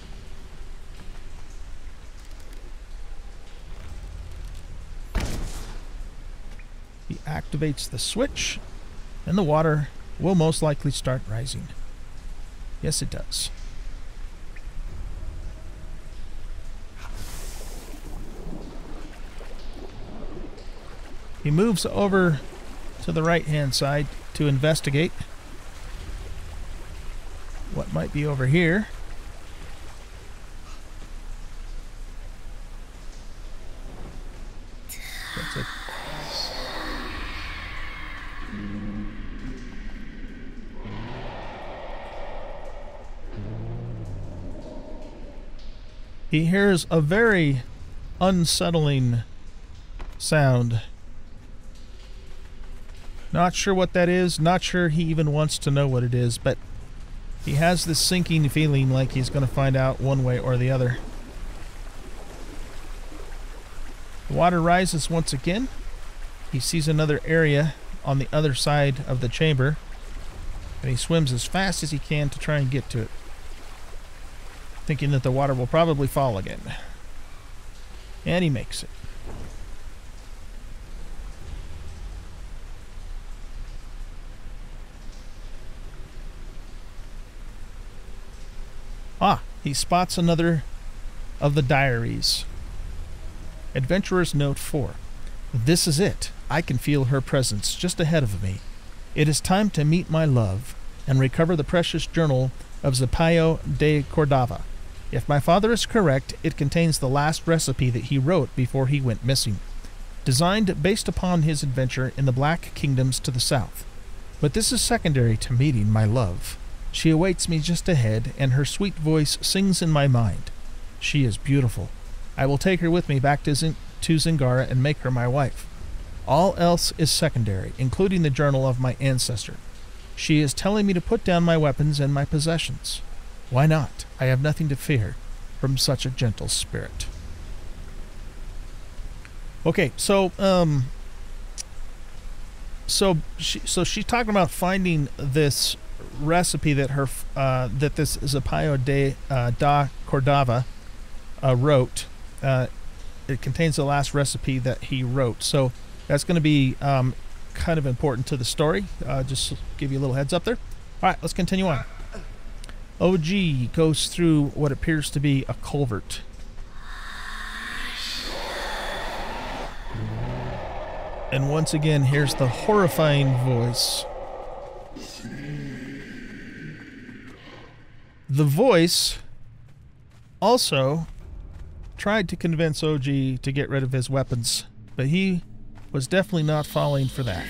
He activates the switch, and the water will most likely start rising. Yes, it does. He moves over to the right-hand side to investigate what might be over here. That's it. He hears a very unsettling sound. Not sure what that is. Not sure he even wants to know what it is, but he has this sinking feeling like he's going to find out one way or the other. The water rises once again. He sees another area on the other side of the chamber. And he swims as fast as he can to try and get to it, thinking that the water will probably fall again. And he makes it. Ah, he spots another of the diaries. Adventurer's Note 4. This is it. I can feel her presence just ahead of me. It is time to meet my love and recover the precious journal of Zapallo de Cordova. If my father is correct, it contains the last recipe that he wrote before he went missing, designed based upon his adventure in the Black Kingdoms to the south. But this is secondary to meeting my love. She awaits me just ahead, and her sweet voice sings in my mind. She is beautiful. I will take her with me back to Zingara and make her my wife. All else is secondary, including the journal of my ancestor. She is telling me to put down my weapons and my possessions. Why not? I have nothing to fear from such a gentle spirit. Okay, so she's talking about finding this recipe that that this Zapallo de da Cordova wrote. It contains the last recipe that he wrote. So that's going to be kind of important to the story. Just to give you a little heads up there. All right, let's continue on. OG goes through what appears to be a culvert. And once again, here's the horrifying voice. The voice also tried to convince OG to get rid of his weapons, but he was definitely not falling for that.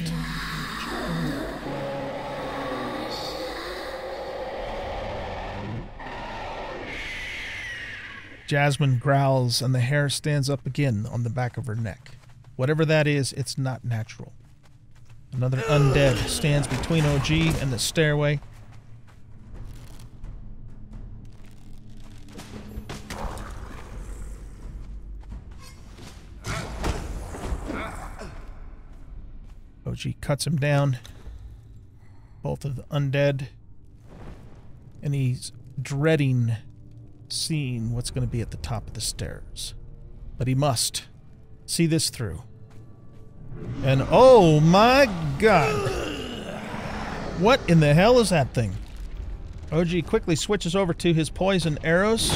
Jasmine growls and the hair stands up again on the back of her neck. Whatever that is, it's not natural. Another undead stands between OG and the stairway. OG cuts him down. Both of the undead. And he's dreading seeing what's going to be at the top of the stairs. But he must see this through. And oh my god! What in the hell is that thing? OG quickly switches over to his poison arrows.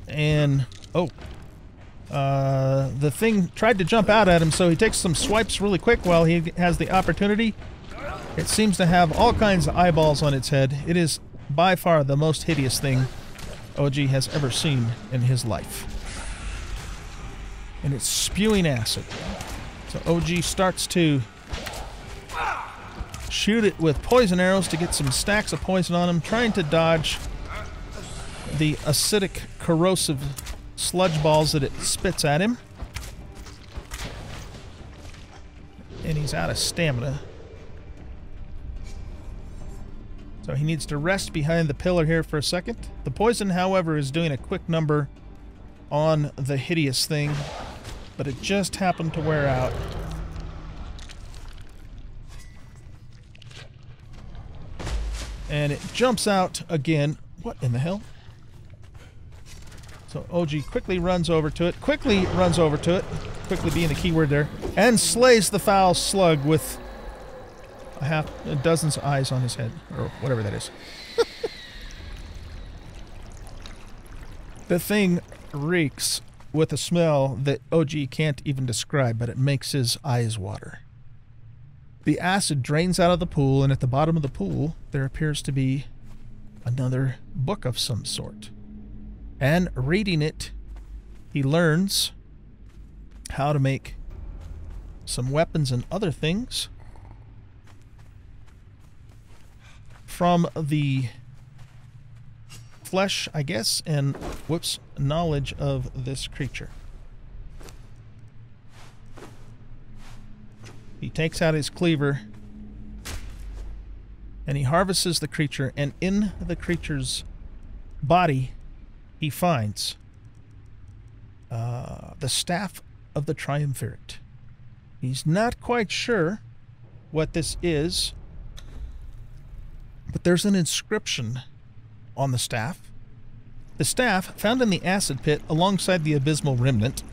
And the thing tried to jump out at him, so he takes some swipes really quick while he has the opportunity. It seems to have all kinds of eyeballs on its head. It is by far the most hideous thing OG has ever seen in his life. And it's spewing acid. So OG starts to shoot it with poison arrows to get some stacks of poison on him, trying to dodge the acidic, corrosive sludge balls that it spits at him. And he's out of stamina. So he needs to rest behind the pillar here for a second. The poison, however, is doing a quick number on the hideous thing, but it just happened to wear out. And it jumps out again. What in the hell? So OG quickly runs over to it. Quickly being the key word there. And slays the foul slug with a dozen's eyes on his head, or whatever that is. The thing reeks with a smell that OG can't even describe, but it makes his eyes water. The acid drains out of the pool, and at the bottom of the pool, there appears to be another book of some sort. And reading it, he learns how to make some weapons and other things from the flesh, I guess, and, knowledge of this creature. He takes out his cleaver and he harvests the creature, and in the creature's body he finds the staff of the Triumvirate. He's not quite sure what this is, but there's an inscription on the staff. The staff, found in the acid pit alongside the abysmal remnant,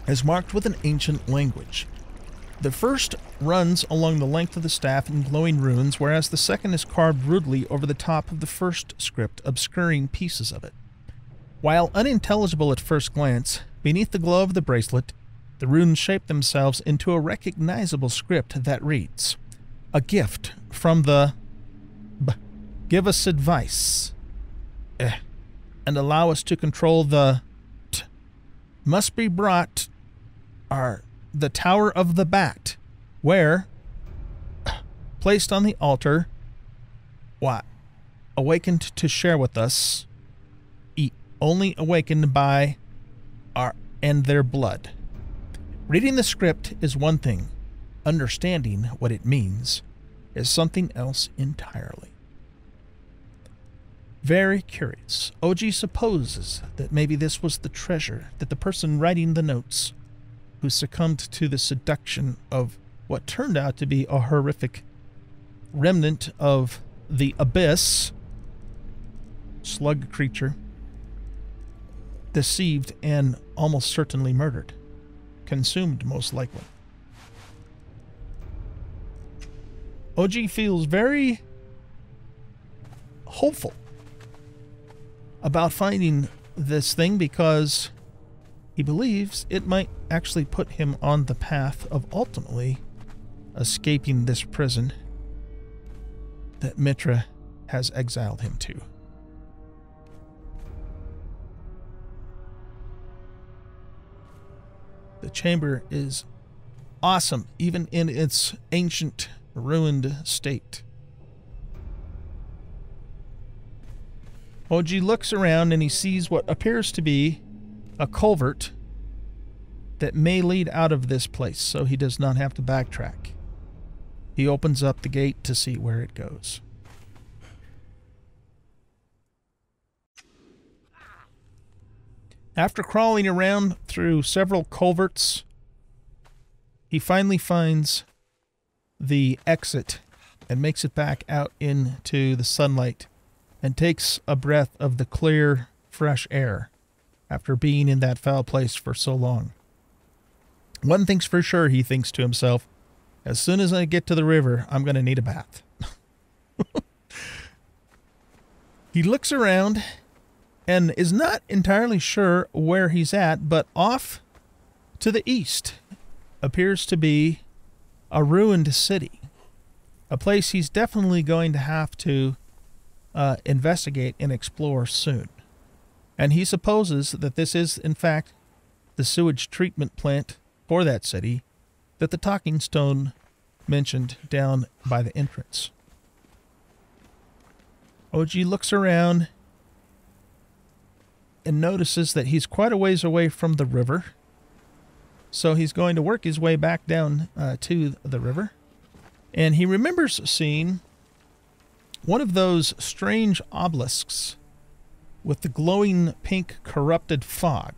is marked with an ancient language. The first runs along the length of the staff in glowing runes, whereas the second is carved rudely over the top of the first script, obscuring pieces of it. While unintelligible at first glance, beneath the glow of the bracelet, the runes shape themselves into a recognizable script that reads, "A gift from the give us advice, and allow us to control the must be brought the Tower of the Bat, where, placed on the altar, awakened to share with us, only awakened by our and their blood." Reading the script is one thing. Understanding what it means is something else entirely. Very curious. OG supposes that maybe this was the treasure that the person writing the notes, who succumbed to the seduction of what turned out to be a horrific remnant of the abyss, slug creature, deceived and almost certainly murdered. Consumed, most likely. OG feels very hopeful about finding this thing because he believes it might actually put him on the path of ultimately escaping this prison that Mitra has exiled him to. The chamber is awesome, even in its ancient, ruined state. OG looks around and he sees what appears to be a culvert that may lead out of this place, so he does not have to backtrack. He opens up the gate to see where it goes. After crawling around through several culverts, he finally finds the exit and makes it back out into the sunlight and takes a breath of the clear, fresh air after being in that foul place for so long. One thing's for sure, he thinks to himself, as soon as I get to the river, I'm going to need a bath. He looks around and is not entirely sure where he's at, but off to the east appears to be a ruined city, a place he's definitely going to have to investigate and explore soon. And he supposes that this is, in fact, the sewage treatment plant for that city that the Talking Stone mentioned down by the entrance. OG looks around and notices that he's quite a ways away from the river, so he's going to work his way back down to the river. And he remembers seeing one of those strange obelisks with the glowing pink corrupted fog.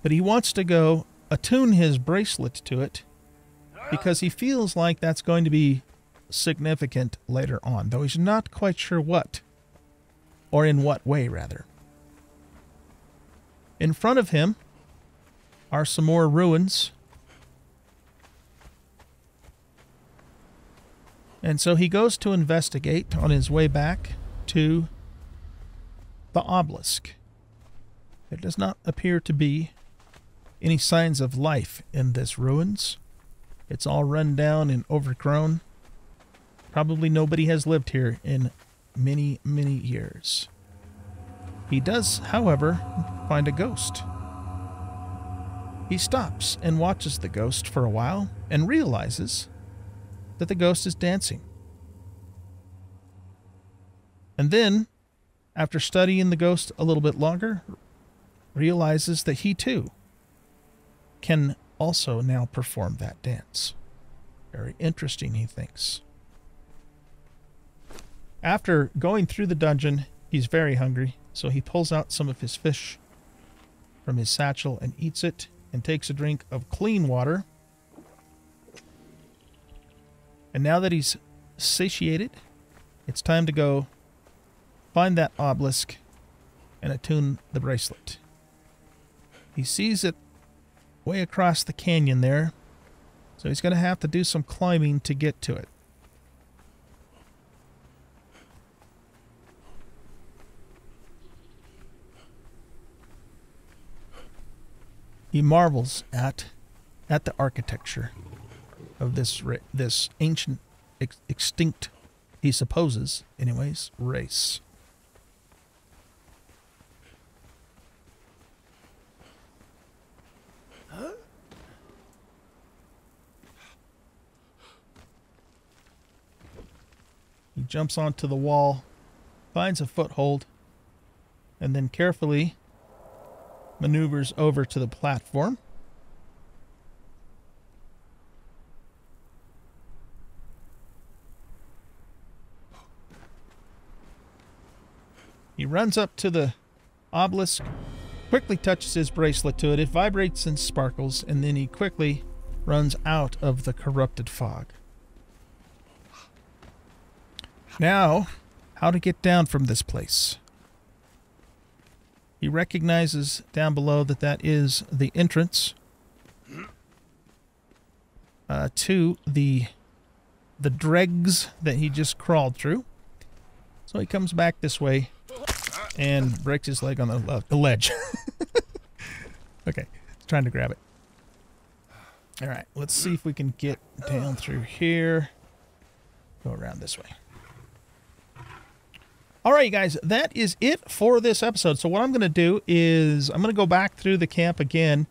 But he wants to go attune his bracelet to it because he feels like that's going to be significant later on, though he's not quite sure what, or in what way, rather. In front of him are some more ruins. And so he goes to investigate on his way back to the obelisk. There does not appear to be any signs of life in this ruins. It's all run down and overgrown. Probably nobody has lived here in many, many years. He does, however, find a ghost. He stops and watches the ghost for a while and realizes that the ghost is dancing. And then, after studying the ghost a little bit longer, realizes that he too can also now perform that dance. Very interesting, he thinks. After going through the dungeon, he's very hungry, so he pulls out some of his fish from his satchel and eats it, and takes a drink of clean water. And now that he's satiated, it's time to go find that obelisk and attune the bracelet. He sees it way across the canyon there, so he's going to have to do some climbing to get to it. He marvels at the architecture of this ancient, extinct, he supposes, anyways, race. He jumps onto the wall, finds a foothold, and then carefully maneuvers over to the platform. He runs up to the obelisk, quickly touches his bracelet to it. It vibrates and sparkles, and then he quickly runs out of the corrupted fog. Now, how to get down from this place? He recognizes down below that that is the entrance to the dregs that he just crawled through. So he comes back this way and breaks his leg on the ledge. Okay, trying to grab it. All right, let's see if we can get down through here. Go around this way. All right, you guys, that is it for this episode. So what I'm going to do is I'm going to go back through the camp again,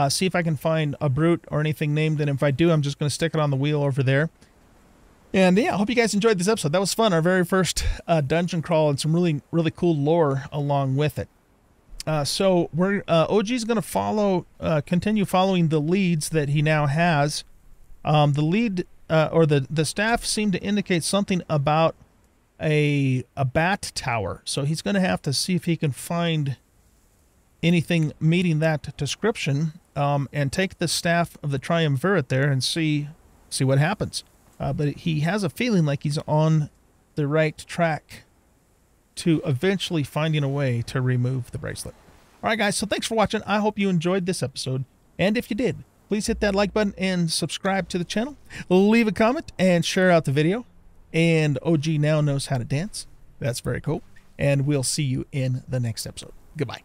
see if I can find a brute or anything named, and if I do, I'm just going to stick it on the wheel over there. And yeah, I hope you guys enjoyed this episode. That was fun, our very first dungeon crawl, and some really, really cool lore along with it. So we're OG's going to continue following the leads that he now has. The lead, or the staff seem to indicate something about a bat tower, so he's going to have to see if he can find anything meeting that description, and take the staff of the Triumvirate there and see what happens. But he has a feeling like he's on the right track to eventually finding a way to remove the bracelet. All right, guys, so thanks for watching. I hope you enjoyed this episode, and if you did, please hit that like button and subscribe to the channel. Leave a comment and share out the video. And OG now knows how to dance. That's very cool. And we'll see you in the next episode. Goodbye.